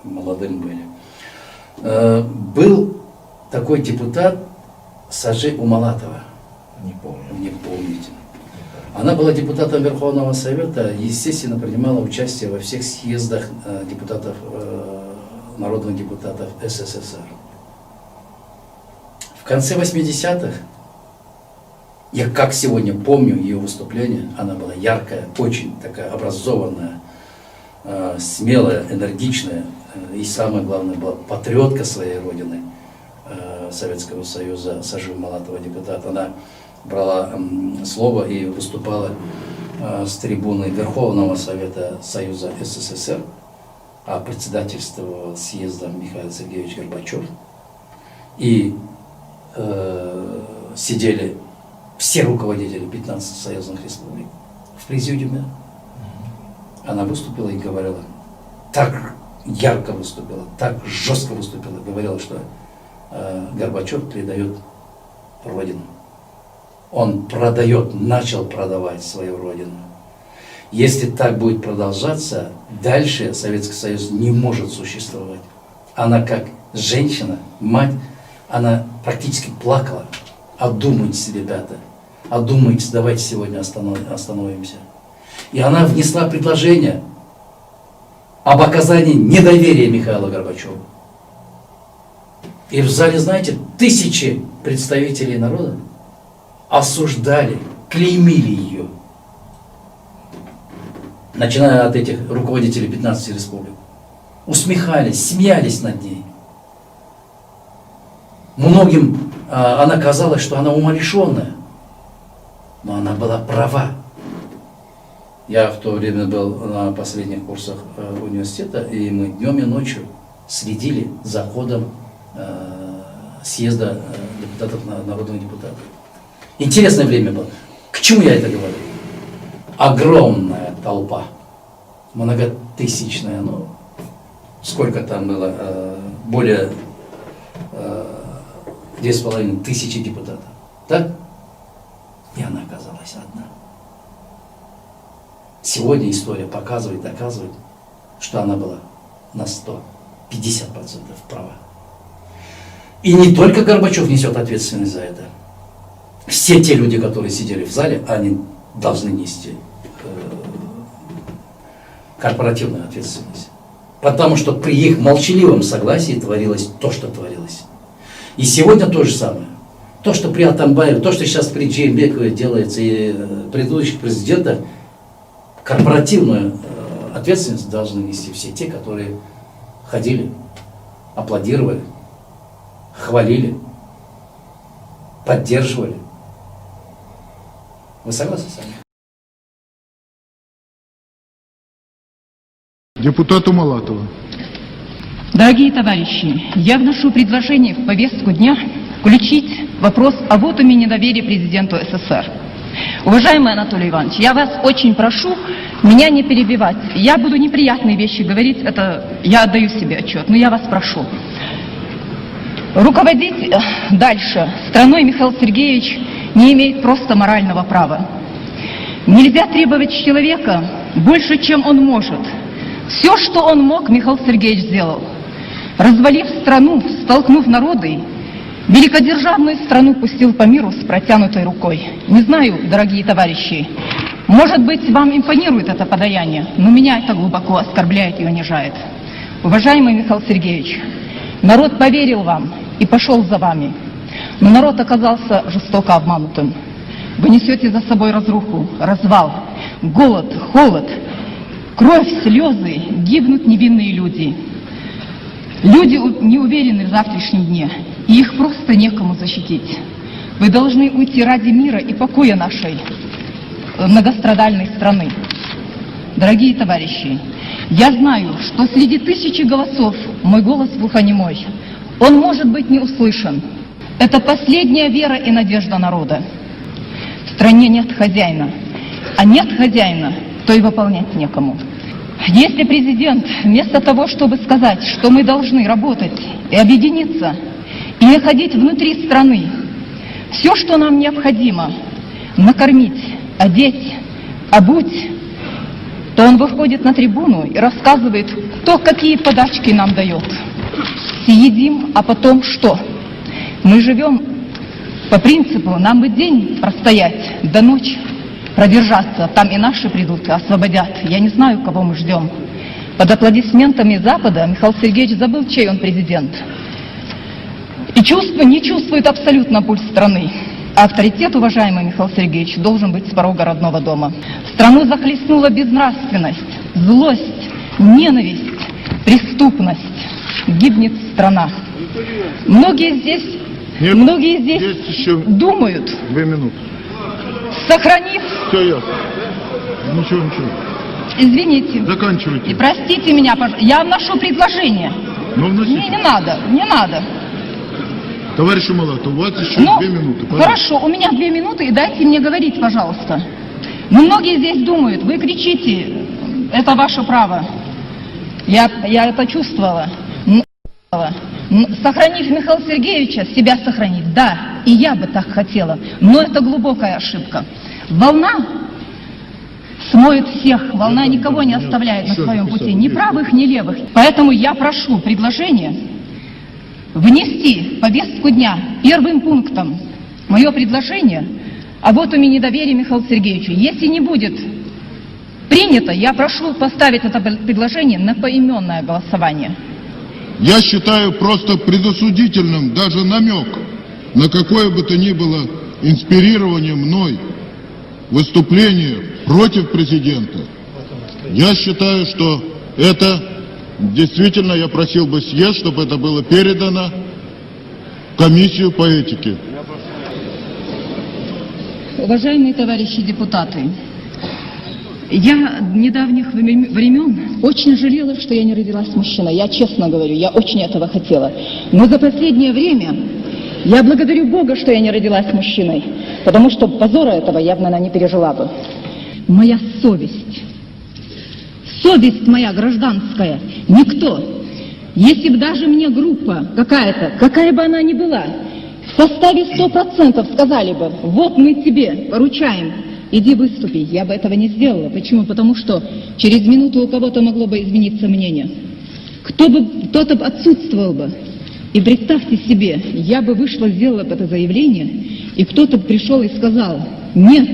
молодым были. Был такой депутат Сажи Умалатова. Не помню. Не помните. Она была депутатом Верховного Совета, естественно, принимала участие во всех съездах депутатов, народных депутатов СССР. В конце 80-х, я как сегодня помню ее выступление, она была яркая, очень такая образованная, смелая, энергичная и, самое главное, была патриотка своей родины, Советского Союза, Сажи Умалатова, депутат. Она брала слово и выступала с трибуны Верховного Совета Союза СССР, а председательствовал съездом Михаил Сергеевич Горбачев. И сидели все руководители 15 союзных республик в президиуме. Она выступила и говорила, так ярко выступила, так жестко выступила, говорила, что Горбачев предает родину. Он продает, начал продавать свою родину. Если так будет продолжаться, дальше Советский Союз не может существовать. Она как женщина, мать, она практически плакала. Одумайтесь, ребята, одумайтесь, давайте сегодня остановимся. И она внесла предложение об оказании недоверия Михаилу Горбачеву. И в зале, знаете, тысячи представителей народа осуждали, клеймили ее. Начиная от этих руководителей 15 республик. Усмехались, смеялись над ней. Многим она казалась, что она умалишенная. Но она была права. Я в то время был на последних курсах университета, и мы днем и ночью следили за ходом съезда депутатов, народных депутатов. Интересное время было. К чему я это говорю? Огромная толпа, многотысячная, ну, сколько там было, более 2500 депутатов, так? И она оказалась одна. Сегодня история показывает, доказывает, что она была на 150% права. И не только Горбачев несет ответственность за это. Все те люди, которые сидели в зале, они должны нести корпоративную ответственность. Потому что при их молчаливом согласии творилось то, что творилось. И сегодня то же самое. То, что при Атамбаеве, то, что сейчас при Джеймбекове делается и предыдущих президентах, корпоративную ответственность должны нести все те, которые ходили, аплодировали, хвалили, поддерживали. Вы согласны с вами? Депутат Умалатова. Дорогие товарищи, я вношу предложение в повестку дня включить вопрос о вотуме недоверия президенту СССР. Уважаемый Анатолий Иванович, я вас очень прошу меня не перебивать. Я буду неприятные вещи говорить, это я отдаю себе отчет, но я вас прошу. Руководить дальше страной Михаил Сергеевич не имеет просто морального права. Нельзя требовать с человека больше, чем он может. Все, что он мог, Михаил Сергеевич сделал. Развалив страну, столкнув народы, великодержавную страну пустил по миру с протянутой рукой. Не знаю, дорогие товарищи, может быть, вам импонирует это подаяние, но меня это глубоко оскорбляет и унижает. Уважаемый Михаил Сергеевич, народ поверил вам и пошел за вами, но народ оказался жестоко обманутым. Вы несете за собой разруху, развал, голод, холод, кровь, слезы, гибнут невинные люди. Люди не уверены в завтрашнем дне, и их просто некому защитить. Вы должны уйти ради мира и покоя нашей многострадальной страны. Дорогие товарищи, я знаю, что среди тысячи голосов мой голос глухонемой. Он может быть не услышан. Это последняя вера и надежда народа. В стране нет хозяина, а нет хозяина, то и выполнять некому. Если президент вместо того, чтобы сказать, что мы должны работать и объединиться, и находить внутри страны все, что нам необходимо, накормить, одеть, обуть, то он выходит на трибуну и рассказывает, кто какие подачки нам дает. Съедим, а потом что? Мы живем по принципу, нам бы день простоять, до ночи продержаться, там и наши придут, и освободят. Я не знаю, кого мы ждем. Под аплодисментами Запада Михаил Сергеевич забыл, чей он президент. И не чувствует абсолютно пульс страны. А авторитет, уважаемый Михаил Сергеевич, должен быть с порога родного дома. Страну захлестнула безнравственность, злость, ненависть, преступность. Гибнет страна. Многие здесь думают, 2 минуты. сохранив... Все ясно. Ничего. Извините. Заканчивайте. И простите меня, пожалуйста. Я вношу предложение. Ну, вносите. Не надо. Товарищ Умалатов, у вас еще 2 минуты. Пожалуйста. Хорошо, у меня 2 минуты, и дайте мне говорить, пожалуйста. Но многие здесь думают, вы кричите, это ваше право. Я это чувствовала. Сохранив Михаила Сергеевича, себя сохранить, да, и я бы так хотела, но это глубокая ошибка. Волна смоет всех, волна никого не оставляет на своем пути, ни правых, ни левых. Поэтому я прошу предложение внести в повестку дня первым пунктом мое предложение о вотуме недоверия Михаилу Сергеевичу. Если не будет принято, я прошу поставить это предложение на поименное голосование. Я считаю просто предосудительным даже намек на какое бы то ни было инспирирование мной выступление против президента. Я считаю, что это действительно, я просил бы съезд, чтобы это было передано в комиссию по этике. Уважаемые товарищи депутаты, я недавних времен очень жалела, что я не родилась мужчиной. Я честно говорю, я очень этого хотела. Но за последнее время я благодарю Бога, что я не родилась мужчиной, потому что позора этого я бы, наверное, не пережила бы. Моя совесть моя гражданская, никто, если бы даже мне группа какая-то, какая бы она ни была, в составе 100% сказали бы, вот мы тебе поручаем, иди выступи, я бы этого не сделала. Почему? Потому что через минуту у кого-то могло бы измениться мнение. Кто-то бы отсутствовал бы. И представьте себе, я бы вышла, сделала бы это заявление, и кто-то бы пришел и сказал, нет,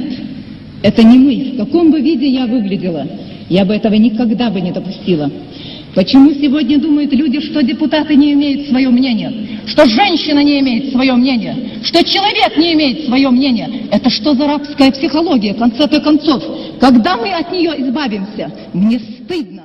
это не мы, в каком бы виде я выглядела, я бы этого никогда бы не допустила. Почему сегодня думают люди, что депутаты не имеют свое мнение, что женщина не имеет свое мнение, что человек не имеет свое мнение? Это что за рабская психология, в конце концов? Когда мы от нее избавимся? Мне стыдно.